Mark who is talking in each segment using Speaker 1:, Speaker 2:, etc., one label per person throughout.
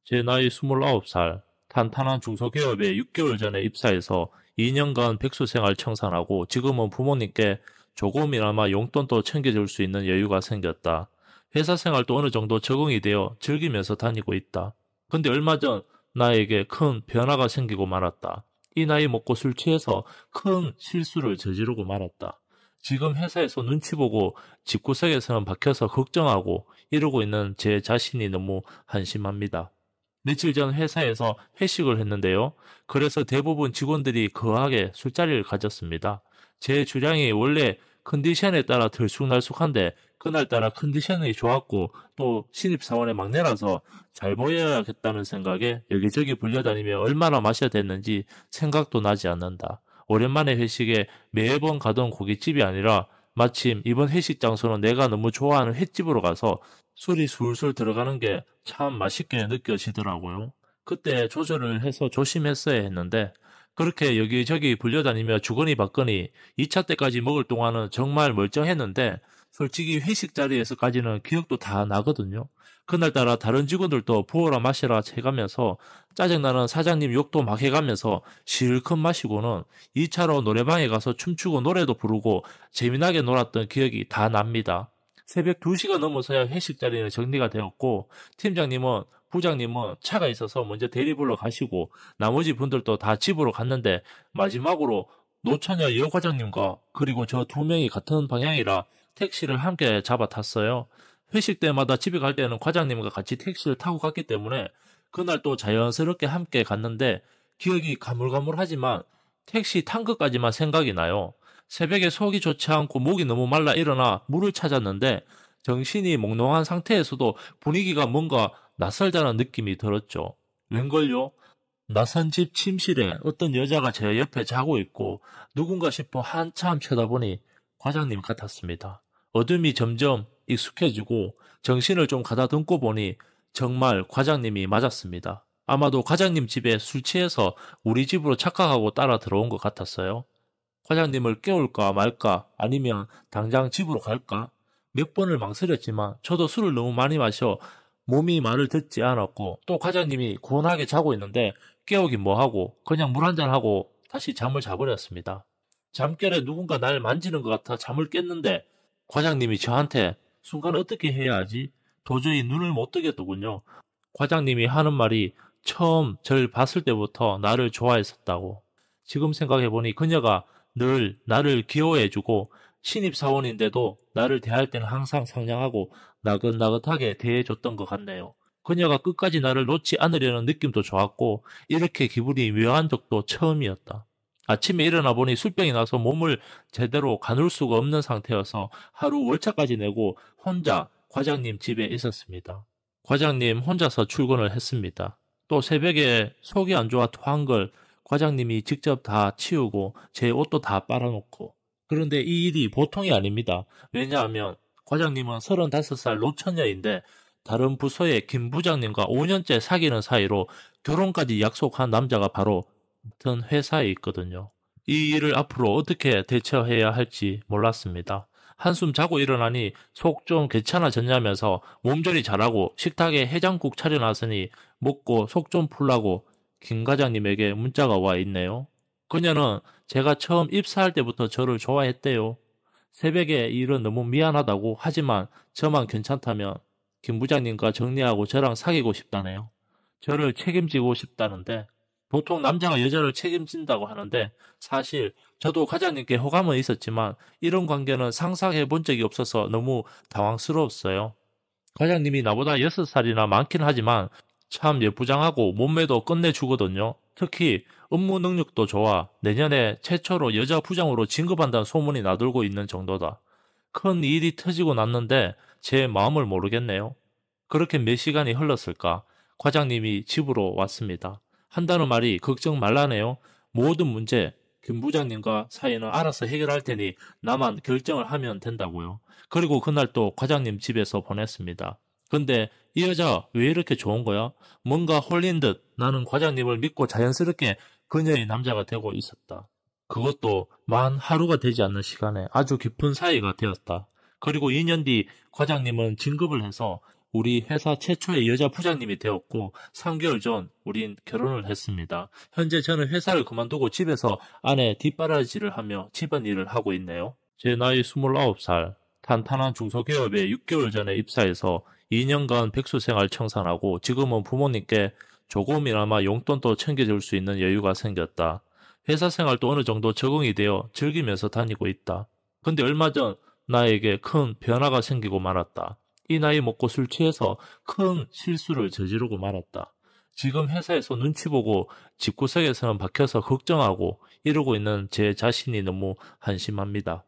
Speaker 1: 제 나이 29살, 탄탄한 중소기업에 6개월 전에 입사해서 2년간 백수생활 청산하고 지금은 부모님께 조금이나마 용돈도 챙겨줄 수 있는 여유가 생겼다. 회사 생활도 어느 정도 적응이 되어 즐기면서 다니고 있다. 근데 얼마 전 나에게 큰 변화가 생기고 말았다. 이 나이 먹고 술 취해서 큰 실수를 저지르고 말았다. 지금 회사에서 눈치 보고 집구석에서는 박혀서 걱정하고 이러고 있는 제 자신이 너무 한심합니다. 며칠 전 회사에서 회식을 했는데요. 그래서 대부분 직원들이 거하게 술자리를 가졌습니다. 제 주량이 원래 컨디션에 따라 들쑥날쑥한데 그날따라 컨디션이 좋았고 또 신입사원의 막내라서 잘 보여야겠다는 생각에 여기저기 불려다니며 얼마나 마셔야 됐는지 생각도 나지 않는다. 오랜만에 회식에 매번 가던 고깃집이 아니라 마침 이번 회식 장소는 내가 너무 좋아하는 횟집으로 가서 술이 술술 들어가는 게 참 맛있게 느껴지더라고요. 그때 조절을 해서 조심했어야 했는데 그렇게 여기저기 불려다니며 주거니 받거니 2차 때까지 먹을 동안은 정말 멀쩡했는데 솔직히 회식 자리에서까지는 기억도 다 나거든요. 그날따라 다른 직원들도 부어라 마시라 해가면서 짜증나는 사장님 욕도 막 해가면서 실컷 마시고는 2차로 노래방에 가서 춤추고 노래도 부르고 재미나게 놀았던 기억이 다 납니다. 새벽 2시가 넘어서야 회식 자리는 정리가 되었고 팀장님은 부장님은 차가 있어서 먼저 대리 불러 가시고 나머지 분들도 다 집으로 갔는데 마지막으로 노처녀 여 과장님과 그리고 저 두 명이 같은 방향이라 택시를 함께 잡아 탔어요. 회식 때마다 집에 갈 때는 과장님과 같이 택시를 타고 갔기 때문에 그날 또 자연스럽게 함께 갔는데 기억이 가물가물하지만 택시 탄 것까지만 생각이 나요. 새벽에 속이 좋지 않고 목이 너무 말라 일어나 물을 찾았는데 정신이 몽롱한 상태에서도 분위기가 뭔가 낯설다는 느낌이 들었죠. 웬걸요? 낯선 집 침실에 어떤 여자가 제 옆에 자고 있고 누군가 싶어 한참 쳐다보니 과장님 같았습니다. 어둠이 점점 익숙해지고 정신을 좀 가다듬고 보니 정말 과장님이 맞았습니다. 아마도 과장님 집에 술 취해서 우리 집으로 착각하고 따라 들어온 것 같았어요. 과장님을 깨울까 말까 아니면 당장 집으로 갈까? 몇 번을 망설였지만 저도 술을 너무 많이 마셔 몸이 말을 듣지 않았고 또 과장님이 고온하게 자고 있는데 깨우긴 뭐하고 그냥 물 한잔하고 다시 잠을 자버렸습니다. 잠결에 누군가 날 만지는 것 같아 잠을 깼는데 과장님이 저한테 순간 어떻게 해야 하지? 도저히 눈을 못 뜨겠더군요. 과장님이 하는 말이 처음 절 봤을 때부터 나를 좋아했었다고. 지금 생각해보니 그녀가 늘 나를 귀여워해주고 신입사원인데도 나를 대할 때는 항상 상냥하고 나긋나긋하게 대해줬던 것 같네요. 그녀가 끝까지 나를 놓지 않으려는 느낌도 좋았고 이렇게 기분이 묘한 적도 처음이었다. 아침에 일어나 보니 술병이 나서 몸을 제대로 가눌 수가 없는 상태여서 하루 월차까지 내고 혼자 과장님 집에 있었습니다. 과장님 혼자서 출근을 했습니다. 또 새벽에 속이 안 좋아 토한 걸 과장님이 직접 다 치우고 제 옷도 다 빨아놓고. 그런데 이 일이 보통이 아닙니다. 왜냐하면 과장님은 35살 노처녀인데 다른 부서의 김 부장님과 5년째 사귀는 사이로 결혼까지 약속한 남자가 바로 같은 회사에 있거든요. 이 일을 앞으로 어떻게 대처해야 할지 몰랐습니다. 한숨 자고 일어나니 속 좀 괜찮아졌냐면서 몸조리 잘하고 식탁에 해장국 차려놨으니 먹고 속 좀 풀라고 김 과장님에게 문자가 와 있네요. 그녀는 제가 처음 입사할 때부터 저를 좋아했대요. 새벽에 이 일은 너무 미안하다고 하지만 저만 괜찮다면 김 부장님과 정리하고 저랑 사귀고 싶다네요. 저를 책임지고 싶다는데 보통 남자가 여자를 책임진다고 하는데 사실 저도 과장님께 호감은 있었지만 이런 관계는 상상해 본 적이 없어서 너무 당황스러웠어요. 과장님이 나보다 6살이나 많긴 하지만 참 예쁘장하고 몸매도 끝내주거든요. 특히 업무 능력도 좋아 내년에 최초로 여자 부장으로 진급한다는 소문이 나돌고 있는 정도다. 큰 일이 터지고 났는데 제 마음을 모르겠네요. 그렇게 몇 시간이 흘렀을까? 과장님이 집으로 왔습니다. 한다는 말이 걱정 말라네요. 모든 문제 김 부장님과 사이는 알아서 해결할 테니 나만 결정을 하면 된다고요. 그리고 그날 또 과장님 집에서 보냈습니다. 근데 이 여자 왜 이렇게 좋은 거야? 뭔가 홀린 듯 나는 과장님을 믿고 자연스럽게 그녀의 남자가 되고 있었다. 그것도 만 하루가 되지 않는 시간에 아주 깊은 사이가 되었다. 그리고 2년 뒤 과장님은 진급을 해서 우리 회사 최초의 여자 부장님이 되었고 3개월 전 우린 결혼을 했습니다. 현재 저는 회사를 그만두고 집에서 아내 뒷바라지를 하며 집안일을 하고 있네요. 제 나이 29살, 탄탄한 중소기업에 6개월 전에 입사해서 2년간 백수생활 청산하고 지금은 부모님께 조금이나마 용돈도 챙겨줄 수 있는 여유가 생겼다. 회사 생활도 어느 정도 적응이 되어 즐기면서 다니고 있다. 근데 얼마 전 나에게 큰 변화가 생기고 말았다. 이 나이 먹고 술 취해서 큰 실수를 저지르고 말았다. 지금 회사에서 눈치 보고 집구석에서는 박혀서 걱정하고 이러고 있는 제 자신이 너무 한심합니다.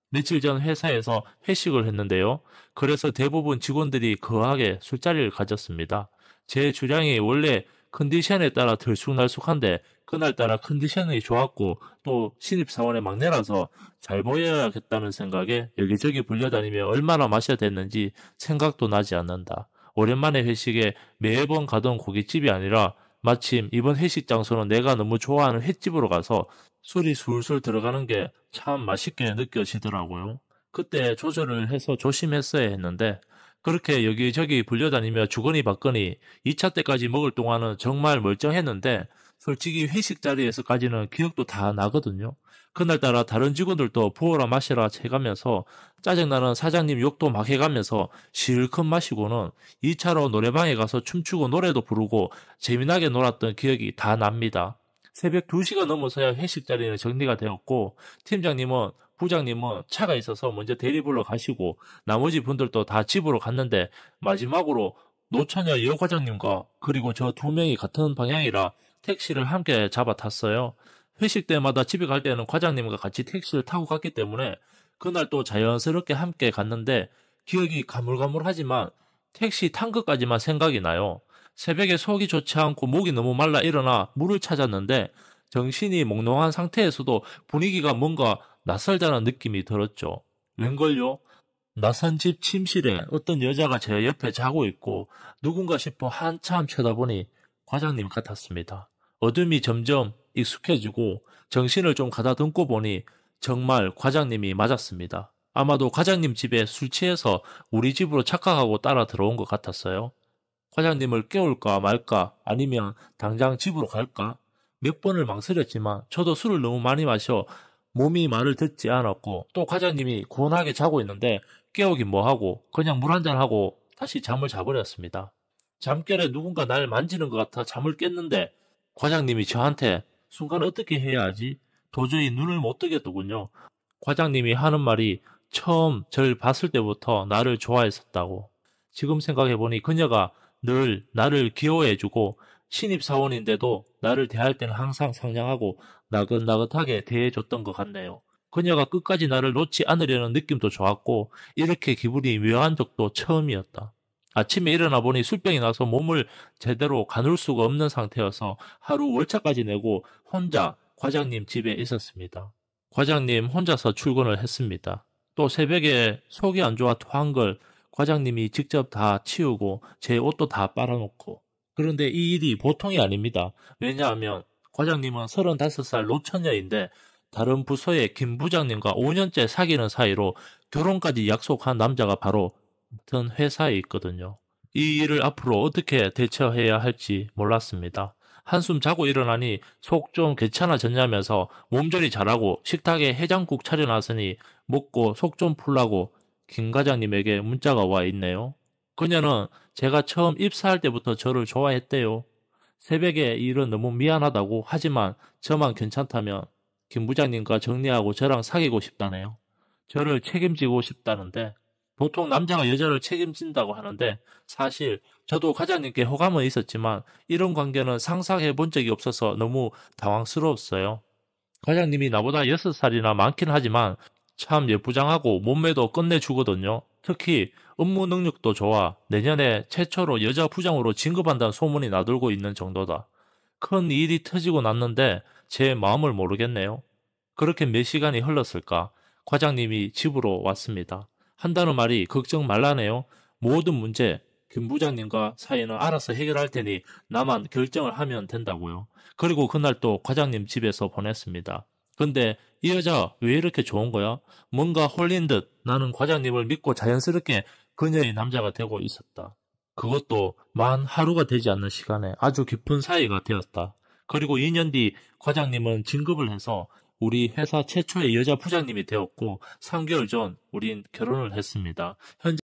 Speaker 1: 며칠 전 회사에서 회식을 했는데요. 그래서 대부분 직원들이 거하게 술자리를 가졌습니다. 제 주량이 원래 컨디션에 따라 들쑥날쑥한데 그날따라 컨디션이 좋았고 또 신입사원의 막내라서 잘 보여야겠다는 생각에 여기저기 불려다니며 얼마나 마셔야 됐는지 생각도 나지 않는다. 오랜만에 회식에 매번 가던 고깃집이 아니라 마침 이번 회식 장소는 내가 너무 좋아하는 횟집으로 가서 술이 술술 들어가는 게 참 맛있게 느껴지더라고요. 그때 조절을 해서 조심했어야 했는데 그렇게 여기저기 불려다니며 주거니 받거니 2차 때까지 먹을 동안은 정말 멀쩡했는데 솔직히 회식 자리에서까지는 기억도 다 나거든요. 그날따라 다른 직원들도 부어라 마시라 해가면서 짜증나는 사장님 욕도 막 해가면서 실컷 마시고는 2차로 노래방에 가서 춤추고 노래도 부르고 재미나게 놀았던 기억이 다 납니다. 새벽 2시가 넘어서야 회식 자리는 정리가 되었고 팀장님은 부장님은 차가 있어서 먼저 대리 불러 가시고 나머지 분들도 다 집으로 갔는데 마지막으로 노처녀 여 과장님과 그리고 저 2명이 같은 방향이라 택시를 함께 잡아 탔어요. 회식 때마다 집에 갈 때는 과장님과 같이 택시를 타고 갔기 때문에 그날 또 자연스럽게 함께 갔는데 기억이 가물가물하지만 택시 탄 것까지만 생각이 나요. 새벽에 속이 좋지 않고 목이 너무 말라 일어나 물을 찾았는데 정신이 몽롱한 상태에서도 분위기가 뭔가 낯설다는 느낌이 들었죠. 웬걸요? 낯선 집 침실에 어떤 여자가 제 옆에 자고 있고 누군가 싶어 한참 쳐다보니 과장님 같았습니다. 어둠이 점점 익숙해지고 정신을 좀 가다듬고 보니 정말 과장님이 맞았습니다. 아마도 과장님 집에 술 취해서 우리 집으로 착각하고 따라 들어온 것 같았어요. 과장님을 깨울까 말까 아니면 당장 집으로 갈까? 몇 번을 망설였지만 저도 술을 너무 많이 마셔 몸이 말을 듣지 않았고 또 과장님이 고온하게 자고 있는데 깨우긴 뭐하고 그냥 물 한잔 하고 다시 잠을 자버렸습니다. 잠결에 누군가 날 만지는 것 같아 잠을 깼는데 과장님이 저한테 순간 어떻게 해야 하지? 도저히 눈을 못 뜨겠더군요. 과장님이 하는 말이 처음 절 봤을 때부터 나를 좋아했었다고. 지금 생각해보니 그녀가 늘 나를 귀여워해주고 신입사원인데도 나를 대할 때는 항상 상냥하고 나긋나긋하게 대해줬던 것 같네요. 그녀가 끝까지 나를 놓지 않으려는 느낌도 좋았고 이렇게 기분이 묘한 적도 처음이었다. 아침에 일어나 보니 술병이 나서 몸을 제대로 가눌 수가 없는 상태여서 하루 월차까지 내고 혼자 과장님 집에 있었습니다. 과장님 혼자서 출근을 했습니다. 또 새벽에 속이 안 좋아 토한 걸 과장님이 직접 다 치우고 제 옷도 다 빨아놓고 그런데 이 일이 보통이 아닙니다. 왜냐하면 과장님은 35살 노처녀인데 다른 부서의 김 부장님과 5년째 사귀는 사이로 결혼까지 약속한 남자가 바로 같은 회사에 있거든요. 이 일을 앞으로 어떻게 대처해야 할지 몰랐습니다. 한숨 자고 일어나니 속 좀 괜찮아졌냐면서 몸조리 잘하고 식탁에 해장국 차려놨으니 먹고 속 좀 풀라고 김 과장님에게 문자가 와 있네요. 그녀는 제가 처음 입사할 때부터 저를 좋아했대요. 새벽에 이 일은 너무 미안하다고 하지만 저만 괜찮다면 김 부장님과 정리하고 저랑 사귀고 싶다네요. 저를 책임지고 싶다는데 보통 남자가 여자를 책임진다고 하는데 사실 저도 과장님께 호감은 있었지만 이런 관계는 상상해 본 적이 없어서 너무 당황스러웠어요. 과장님이 나보다 6살이나 많긴 하지만 참 예쁘장하고 몸매도 끝내주거든요. 특히 업무 능력도 좋아 내년에 최초로 여자 부장으로 진급한다는 소문이 나돌고 있는 정도다. 큰 일이 터지고 났는데 제 마음을 모르겠네요. 그렇게 몇 시간이 흘렀을까? 과장님이 집으로 왔습니다. 한다는 말이 걱정 말라네요. 모든 문제 김 부장님과 사이는 알아서 해결할 테니 나만 결정을 하면 된다고요. 그리고 그날 또 과장님 집에서 보냈습니다. 근데 이 여자 왜 이렇게 좋은 거야? 뭔가 홀린 듯 나는 과장님을 믿고 자연스럽게 그녀의 남자가 되고 있었다. 그것도 만 하루가 되지 않는 시간에 아주 깊은 사이가 되었다. 그리고 2년 뒤 과장님은 진급을 해서 우리 회사 최초의 여자 부장님이 되었고 3개월 전 우린 결혼을 했습니다. 현재